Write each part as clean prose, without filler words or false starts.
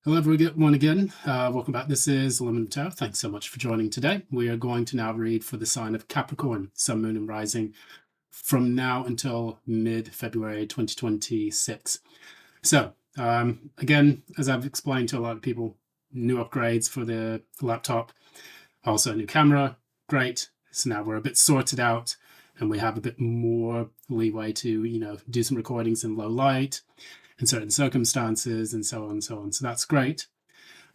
Hello everyone again. Welcome back. This is Aluminum Tarot. Thanks so much for joining today. We are going to now read for the sign of Capricorn, Sun, Moon, and Rising from now until mid-February 2026. So, again, as I've explained to a lot of people, new upgrades for the laptop, also a new camera, great. So now we're a bit sorted out and we have a bit more leeway to, do some recordings in low light in certain circumstances and so on and so on. So that's great.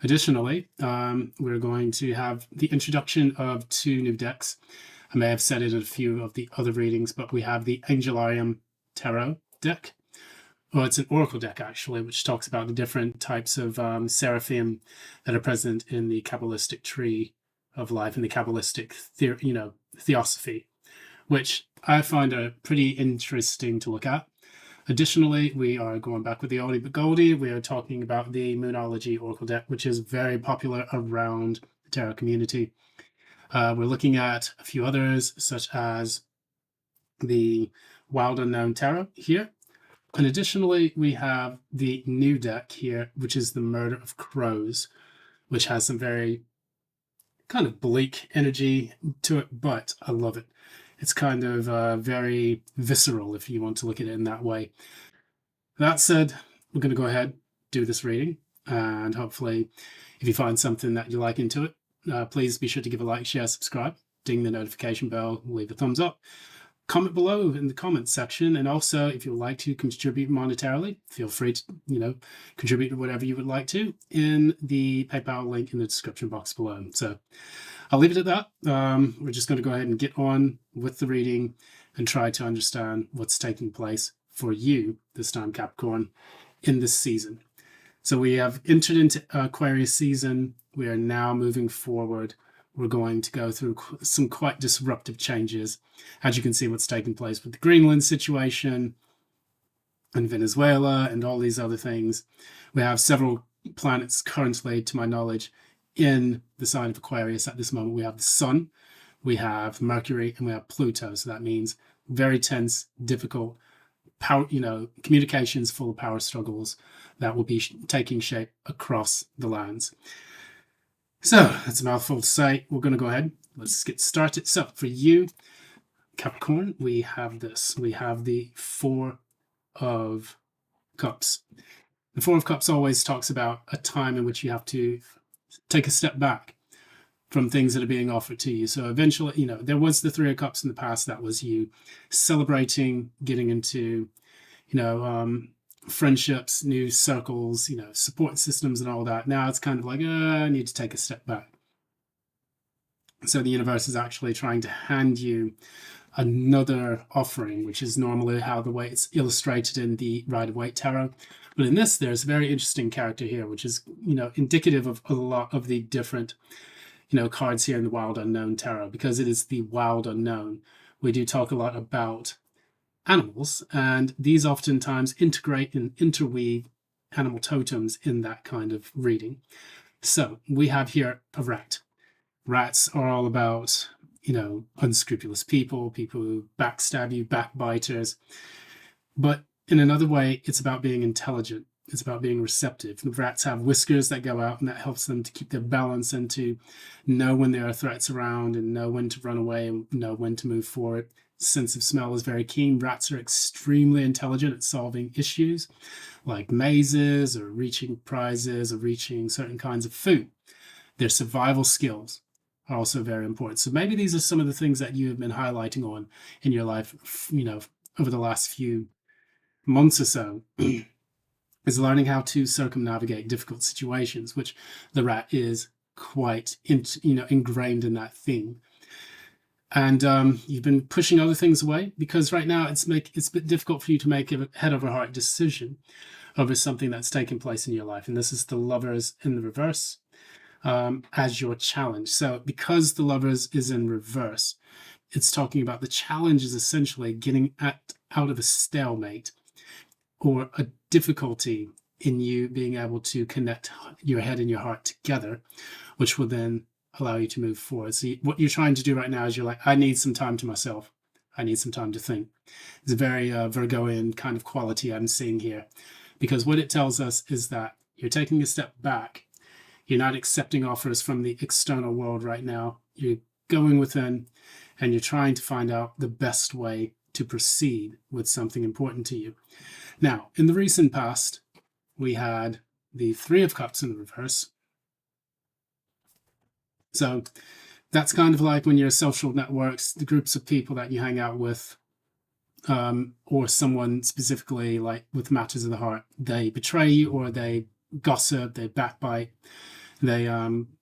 Additionally, we're going to have the introduction of two new decks. I may have said it in a few of the other readings, but we have the Angelarium Tarot deck. Well, it's an oracle deck, actually, which talks about the different types of seraphim that are present in the Kabbalistic tree of life and the Kabbalistic theosophy, which I find are pretty interesting to look at. Additionally, we are going back with the oldie but goldie. We are talking about the Moonology Oracle deck, which is very popular around the tarot community. We're looking at a few others, such as the Wild Unknown Tarot here. And additionally, we have the new deck here, which is the Murder of Crows, which has some very kind of bleak energy to it, but I love it. It's kind of very visceral, if you want to look at it in that way. That said, we're going to go ahead, do this reading, and hopefully, if you find something that you like into it, please be sure to give a like, share, subscribe, ding the notification bell, leave a thumbs up, comment below in the comments section, and also, if you would like to contribute monetarily, feel free to, contribute whatever you would like to in the PayPal link in the description box below. So I'll leave it at that. We're just going to go ahead and get on with the reading and try to understand what's taking place for you this time, Capricorn, in this season. So we have entered into Aquarius season. We are now moving forward. We're going to go through some quite disruptive changes. As you can see, what's taking place with the Greenland situation and Venezuela and all these other things. We have several planets currently, to my knowledge, in the sign of Aquarius at this moment. We have the Sun, we have Mercury, and we have Pluto. So that means very tense, difficult power, communications full of power struggles that will be taking shape across the lands. So that's a mouthful to say. We're going to go ahead. Let's get started. So for you, Capricorn, we have this. We have the Four of Cups. The Four of Cups always talks about a time in which you have to take a step back from things that are being offered to you. So eventually, there was the Three of Cups in the past. That was you celebrating, getting into, friendships, new circles, support systems and all that. Now it's kind of like, I need to take a step back. So the universe is actually trying to hand you another offering, which is normally how the way it's illustrated in the Rider-Waite Tarot. But in this, there's a very interesting character here, which is, indicative of a lot of the different, cards here in the Wild Unknown Tarot, because it is the wild unknown. We do talk a lot about animals, and these oftentimes integrate and interweave animal totems in that kind of reading. So we have here a rat. Rats are all about, unscrupulous people who backstab you, backbiters. But in another way, it's about being intelligent. It's about being receptive. The rats have whiskers that go out, and that helps them to keep their balance and to know when there are threats around and know when to run away and know when to move forward. Sense of smell is very keen. Rats are extremely intelligent at solving issues like mazes or reaching prizes or reaching certain kinds of food. Their survival skills are also very important. So maybe these are some of the things that you have been highlighting on in your life, over the last few months or so, is learning how to circumnavigate difficult situations, which the rat is quite, ingrained in that theme. And you've been pushing other things away because right now it's a bit difficult for you to make a head over heart decision over something that's taken place in your life. And this is the Lovers in the reverse as your challenge. So because the Lovers is in reverse, it's talking about the challenge is essentially getting out of a stalemate or a difficulty in you being able to connect your head and your heart together, which will then allow you to move forward. So what you're trying to do right now is you're like, I need some time to myself. I need some time to think. It's a very Virgoian kind of quality I'm seeing here, because what it tells us is that You're taking a step back. You're not accepting offers from the external world right now. You're going within and you're trying to find out the best way to proceed with something important to you. Now, in the recent past, we had the Three of Cups in the reverse. So that's kind of like when your social networks, the groups of people that you hang out with, or someone specifically like with matters of the heart, they betray you or they gossip, they backbite, they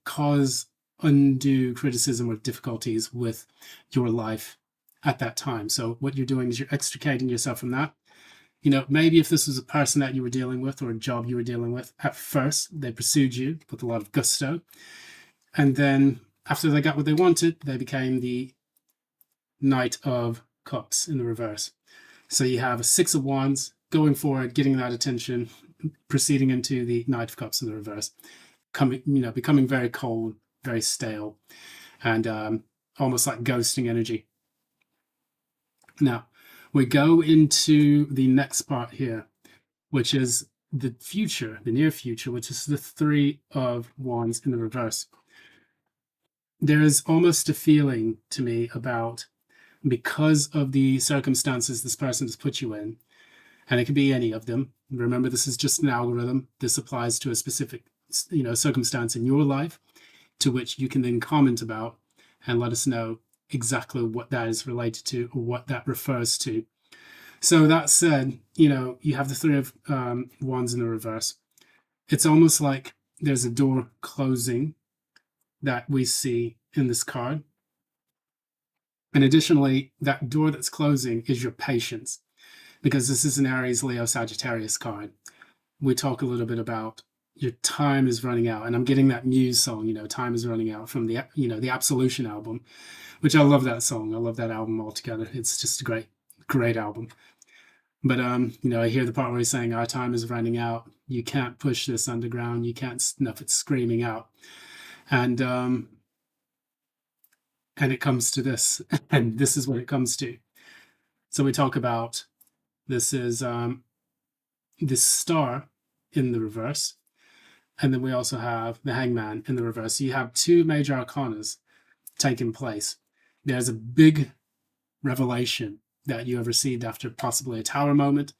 cause undue criticism or difficulties with your life at that time. So what you're doing is you're extricating yourself from that. You know, maybe if this was a person that you were dealing with or a job you were dealing with, at first they pursued you with a lot of gusto. And then after they got what they wanted, they became the Knight of Cups in the reverse. So you have a Six of Wands going forward, getting that attention, proceeding into the Knight of Cups in the reverse, becoming very cold, very stale, and almost like ghosting energy. Now, we go into the next part here, which is the future, the near future, which is the Three of Wands in the reverse. There is almost a feeling to me about, because of the circumstances this person has put you in, and it could be any of them. Remember, this is just an algorithm. This applies to a specific, circumstance in your life, to which you can then comment about and let us know exactly what that is related to or what that refers to. So that said, you have the Three of Wands in the reverse. It's almost like there's a door closing that we see in this card. And additionally, that door that's closing is your patience, because this is an Aries, Leo, Sagittarius card. We talk a little bit about your time is running out, and I'm getting that Muse song, time is running out, from the, the Absolution album, which I love that song. I love that album altogether. It's just a great, great album. But, I hear the part where he's saying our time is running out. You can't push this underground. You can't snuff it screaming out. And it comes to this, and this is what it comes to. So we talk about, this is this Star in the reverse, and then we also have the Hangman in the reverse. So you have two major arcanas taking place. There's a big revelation that you have received after possibly a tower moment,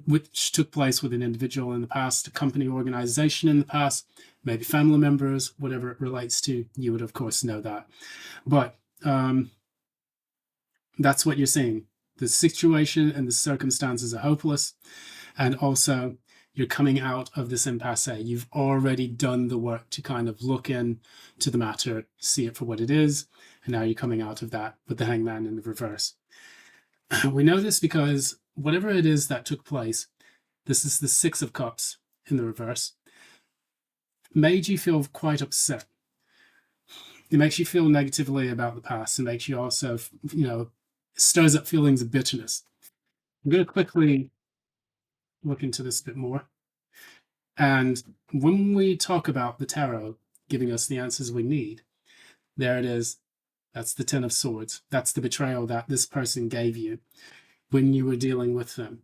which took place with an individual in the past, a company, organization in the past, maybe family members, whatever it relates to. You would, of course, know that. But that's what you're seeing. The situation and the circumstances are hopeless. And also, you're coming out of this impasse. You've already done the work to kind of look into the matter, see it for what it is. And now you're coming out of that with the Hangman in the reverse. We know this because whatever it is that took place, this is the Six of Cups in the reverse, made you feel quite upset. It makes you feel negatively about the past, and makes you also, stirs up feelings of bitterness. I'm going to quickly look into this a bit more. And when we talk about the tarot giving us the answers we need, there it is. That's the Ten of Swords. That's the betrayal that this person gave you when you were dealing with them.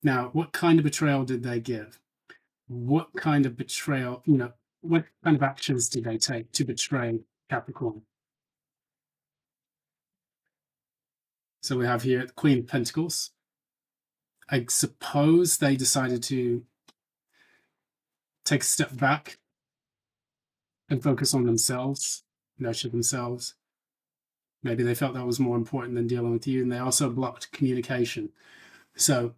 Now, what kind of betrayal did they give? What kind of betrayal, what kind of actions did they take to betray Capricorn? So we have here the Queen of Pentacles. I suppose they decided to take a step back and focus on themselves, nurture themselves. Maybe they felt that was more important than dealing with you, and they also blocked communication. So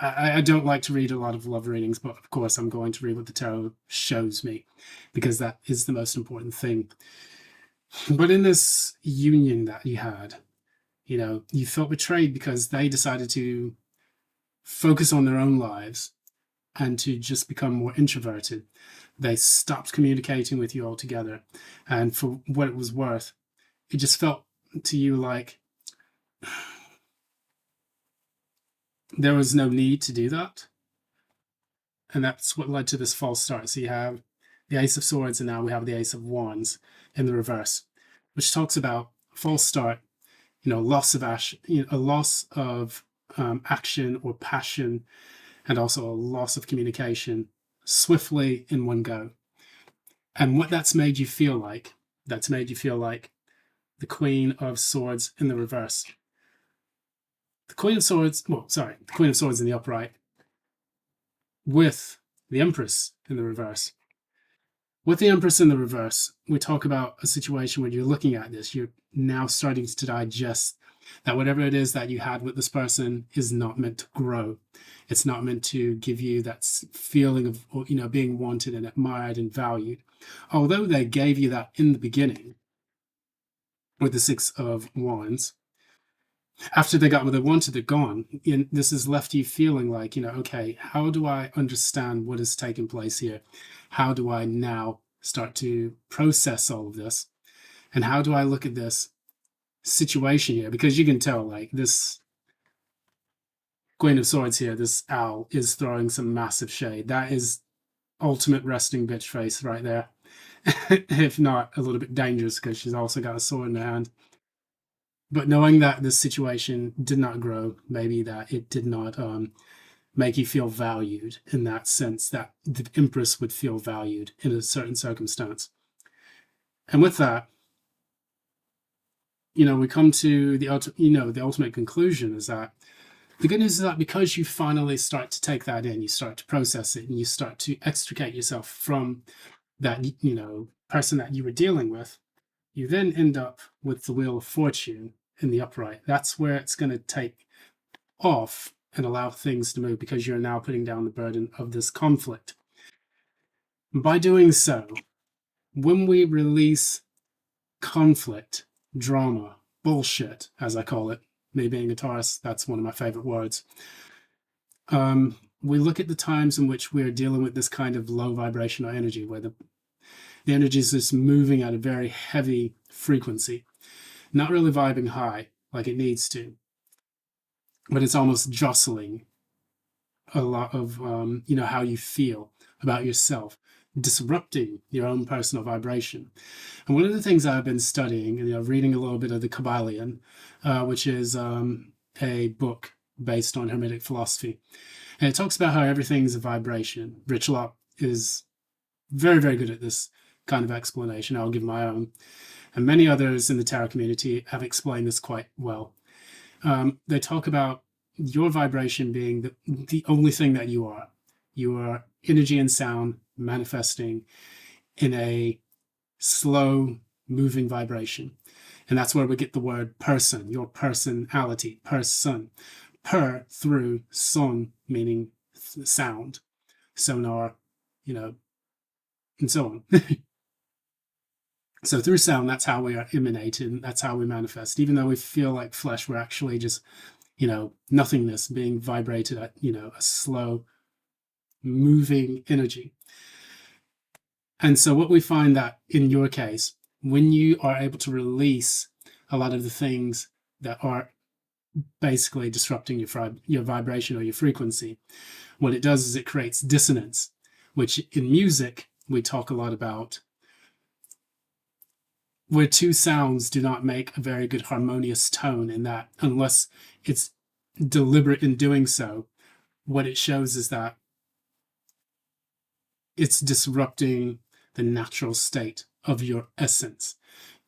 I don't like to read a lot of love readings, but of course I'm going to read what the tarot shows me, because that is the most important thing. But in this union that you had, you felt betrayed because they decided to focus on their own lives and to just become more introverted. They stopped communicating with you altogether. And for what it was worth, it just felt to you like there was no need to do that. And that's what led to this false start. So you have the Ace of Swords, and now we have the Ace of Wands in the reverse, which talks about false start, loss of action, a loss of action or passion, and also a loss of communication, swiftly in one go. And what that's made you feel like, the Queen of Swords in the reverse. The Queen of Swords, the Queen of Swords in the upright with the Empress in the reverse. With the Empress in the reverse, we talk about a situation where you're looking at this, you're now starting to digest that whatever it is that you had with this person is not meant to grow. It's not meant to give you that feeling of, being wanted and admired and valued. Although they gave you that in the beginning with the Six of Wands, after they got what they wanted, they're gone. And this has left you feeling like, okay, how do I understand what has taken place here? How do I now start to process all of this? And how do I look at this situation here? Because you can tell, like, this Queen of Swords here, this owl, is throwing some massive shade. That is ultimate resting bitch face right there. If not a little bit dangerous, because she's also got a sword in her hand. But knowing that this situation did not grow, maybe that it did not make you feel valued in that sense, that the Empress would feel valued in a certain circumstance. And with that, we come to the ultimate conclusion is that the good news is that because you finally start to take that in, you start to process it, and you start to extricate yourself from that, person that you were dealing with, you then end up with the Wheel of Fortune in the upright. That's where it's going to take off and allow things to move, because you're now putting down the burden of this conflict. By doing so, when we release conflict, drama, bullshit, as I call it, me being a Taurus, that's one of my favorite words, we look at the times in which we're dealing with this kind of low vibrational energy, where the energy is just moving at a very heavy frequency, not really vibing high like it needs to, but it's almost jostling a lot of, how you feel about yourself, disrupting your own personal vibration. And one of the things I've been studying, reading a little bit of the Kabbalion, which is a book based on Hermetic philosophy. And it talks about how everything's a vibration. Richelot is very, very good at this kind of explanation. I'll give my own. And many others in the tarot community have explained this quite well. They talk about your vibration being the only thing that you are. You are energy and sound manifesting in a slow moving vibration. And that's where we get the word person, your personality, person. Per, through, son, meaning sound, sonar, and so on. So through sound, that's how we are emanated, that's how we manifest. Even though we feel like flesh, we're actually just, nothingness being vibrated at, a slow moving energy. And so what we find that in your case, when you are able to release a lot of the things that are basically disrupting your vibration or your frequency, what it does is it creates dissonance, which in music we talk a lot about, where two sounds do not make a very good harmonious tone, in that unless it's deliberate in doing so, what it shows is that it's disrupting the natural state of your essence.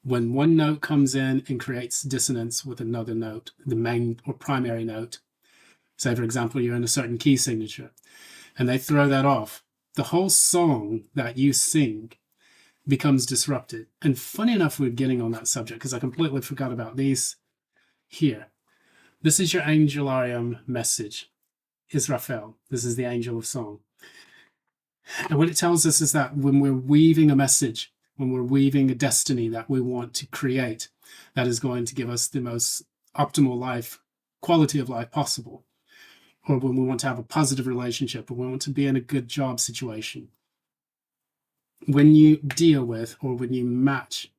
When one note comes in and creates dissonance with another note, the main or primary note, say for example you're in a certain key signature, and they throw that off, the whole song that you sing becomes disrupted. And funny enough, we're getting on that subject because I completely forgot about these here. This is your Angelarium message, Israfel. This is the angel of song. And what it tells us is that when we're weaving a message, when we're weaving a destiny that we want to create, that is going to give us the most optimal life, quality of life possible, or when we want to have a positive relationship, or we want to be in a good job situation, when you deal with, or when you match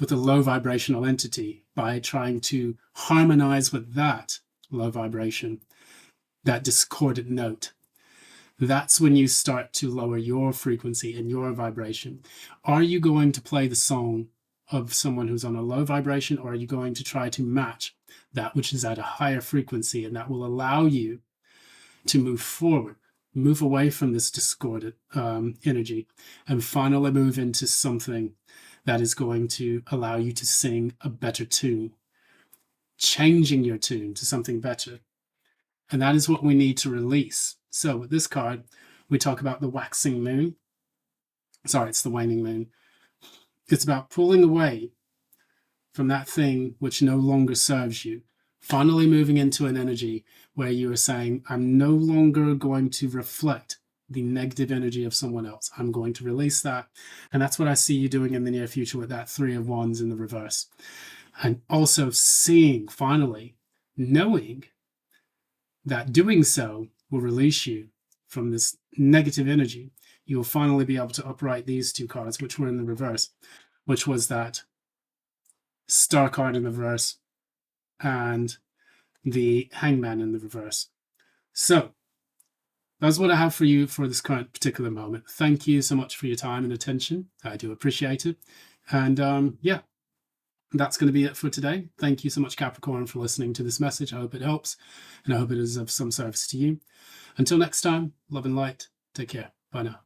with a low vibrational entity by trying to harmonize with that low vibration, that discordant note, that's when you start to lower your frequency and your vibration. Are you going to play the song of someone who's on a low vibration, or are you going to try to match that which is at a higher frequency, and that will allow you to move forward? move away from this discordant energy and finally move into something that is going to allow you to sing a better tune, changing your tune to something better. And that is what we need to release. So with this card, we talk about the waxing moon. Sorry, it's the waning moon. It's about pulling away from that thing which no longer serves you, finally moving into an energy where you are saying, I'm no longer going to reflect the negative energy of someone else. I'm going to release that. And that's what I see you doing in the near future with that 3 of Wands in the reverse. And also seeing, finally, knowing that doing so will release you from this negative energy. You will finally be able to upright these 2 cards, which were in the reverse, which was that Star card in the reverse and the Hangman in the reverse. So that's what I have for you for this current particular moment. Thank you so much for your time and attention. I do appreciate it. And yeah, that's going to be it for today. Thank you so much, Capricorn, for listening to this message. I hope it helps, and I hope it is of some service to you. Until next time, love and light. Take care. Bye now.